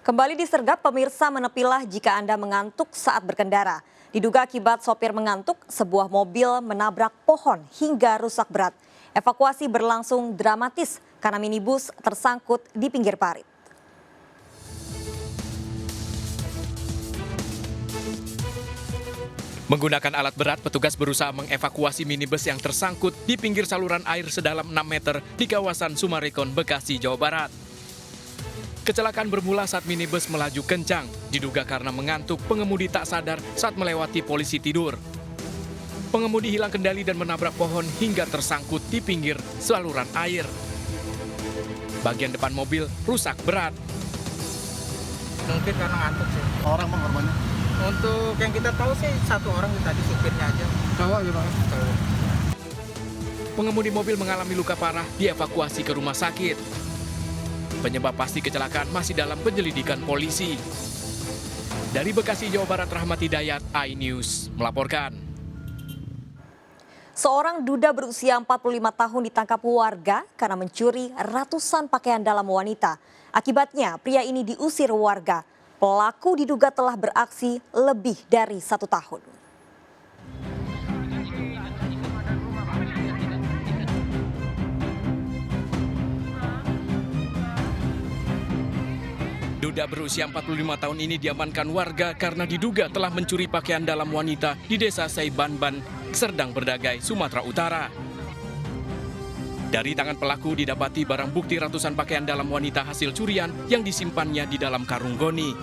Kembali disergap, pemirsa menepilah jika Anda mengantuk saat berkendara. Diduga akibat sopir mengantuk, sebuah mobil menabrak pohon hingga rusak berat. Evakuasi berlangsung dramatis karena minibus tersangkut di pinggir parit. Menggunakan alat berat, petugas berusaha mengevakuasi minibus yang tersangkut di pinggir saluran air sedalam 6 meter di kawasan Sumarekon, Bekasi, Jawa Barat. Kecelakaan bermula saat minibus melaju kencang, diduga karena mengantuk pengemudi tak sadar saat melewati polisi tidur. Pengemudi hilang kendali dan menabrak pohon hingga tersangkut di pinggir saluran air. Bagian depan mobil rusak berat. Mungkin karena ngantuk sih. Orang korbannya? Untuk yang kita tahu sih satu orang tadi supirnya aja. Cowok ya Bang? Cowok. Pengemudi mobil mengalami luka parah, dievakuasi ke rumah sakit. Penyebab pasti kecelakaan masih dalam penyelidikan polisi. Dari Bekasi, Jawa Barat, Rahmat Hidayat, iNews melaporkan. Seorang duda berusia 45 tahun ditangkap warga karena mencuri ratusan pakaian dalam wanita. Akibatnya, pria ini diusir warga. Pelaku diduga telah beraksi lebih dari 1 tahun. Duda berusia 45 tahun ini diamankan warga karena diduga telah mencuri pakaian dalam wanita di desa Saibanban, Serdang Berdagai, Sumatera Utara. Dari tangan pelaku didapati barang bukti ratusan pakaian dalam wanita hasil curian yang disimpannya di dalam karung goni.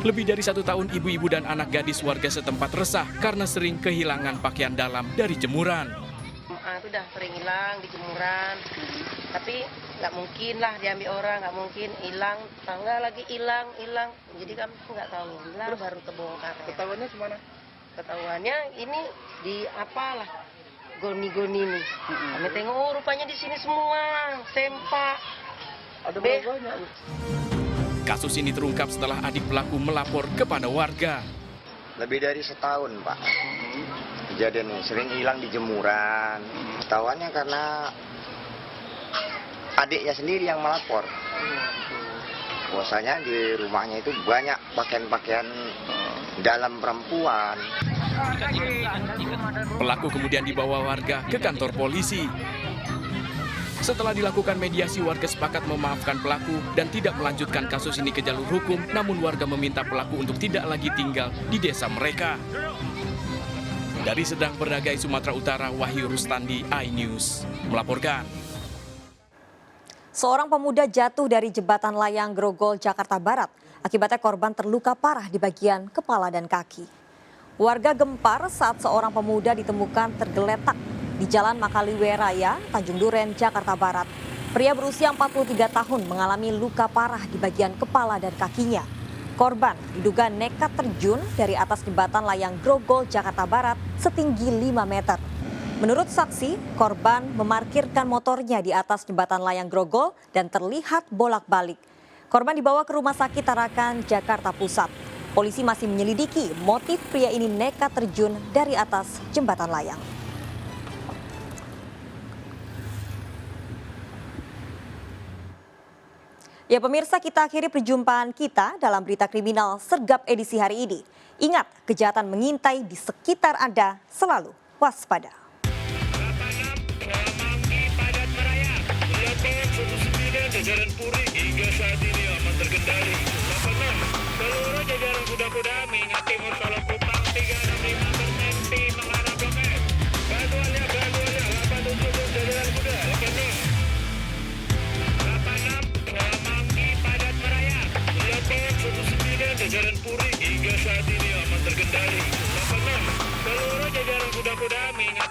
Lebih dari 1 tahun ibu-ibu dan anak gadis warga setempat resah karena sering kehilangan pakaian dalam dari jemuran. Itu udah sering hilang di jemuran, tapi nggak mungkin lah diambil orang, nggak mungkin hilang, tangga lagi hilang, jadi kami nggak tahu, hilang baru kebongkar. Ketahuannya gimana? Ketahuannya ini di apalah goni-goni nih. Kami tengok, oh rupanya di sini semua sempak. Ada berapa banyak? Kasus ini terungkap setelah adik pelaku melapor kepada warga. Lebih dari setahun, Pak. Kejadian ini sering hilang di jemuran. Ketahuannya karena adiknya sendiri yang melapor. Bahwasanya di rumahnya itu banyak pakaian-pakaian dalam perempuan. Pelaku kemudian dibawa warga ke kantor polisi. Setelah dilakukan mediasi, warga sepakat memaafkan pelaku dan tidak melanjutkan kasus ini ke jalur hukum, namun warga meminta pelaku untuk tidak lagi tinggal di desa mereka. Dari Serdang Berdagai, Sumatera Utara, Wahyu Rustandi, iNews melaporkan. Seorang pemuda jatuh dari jembatan layang Grogol, Jakarta Barat. Akibatnya korban terluka parah di bagian kepala dan kaki. Warga gempar saat seorang pemuda ditemukan tergeletak di Jalan Makaliwe Raya, Tanjung Duren, Jakarta Barat. Pria berusia 43 tahun mengalami luka parah di bagian kepala dan kakinya. Korban diduga nekat terjun dari atas jembatan layang Grogol, Jakarta Barat setinggi 5 meter. Menurut saksi, korban memarkirkan motornya di atas jembatan layang Grogol dan terlihat bolak-balik. Korban dibawa ke Rumah Sakit Tarakan, Jakarta Pusat. Polisi masih menyelidiki motif pria ini nekat terjun dari atas jembatan layang. Ya pemirsa, kita akhiri perjumpaan kita dalam berita kriminal sergap edisi hari ini. Ingat, kejahatan mengintai di sekitar Anda, selalu waspada. Jajaran Puri hingga saat ini aman terkendali. 86, seluruh jajaran kuda-kuda Minyak Timur Solo Kupang 365 berhenti mengarah Blok M. Bantuannya 87 jajaran kuda. Rekening 86, Semanggi Padat Meraya. Blok 19, jajaran Puri hingga saat ini aman terkendali. 86, seluruh jajaran kuda-kuda Minyak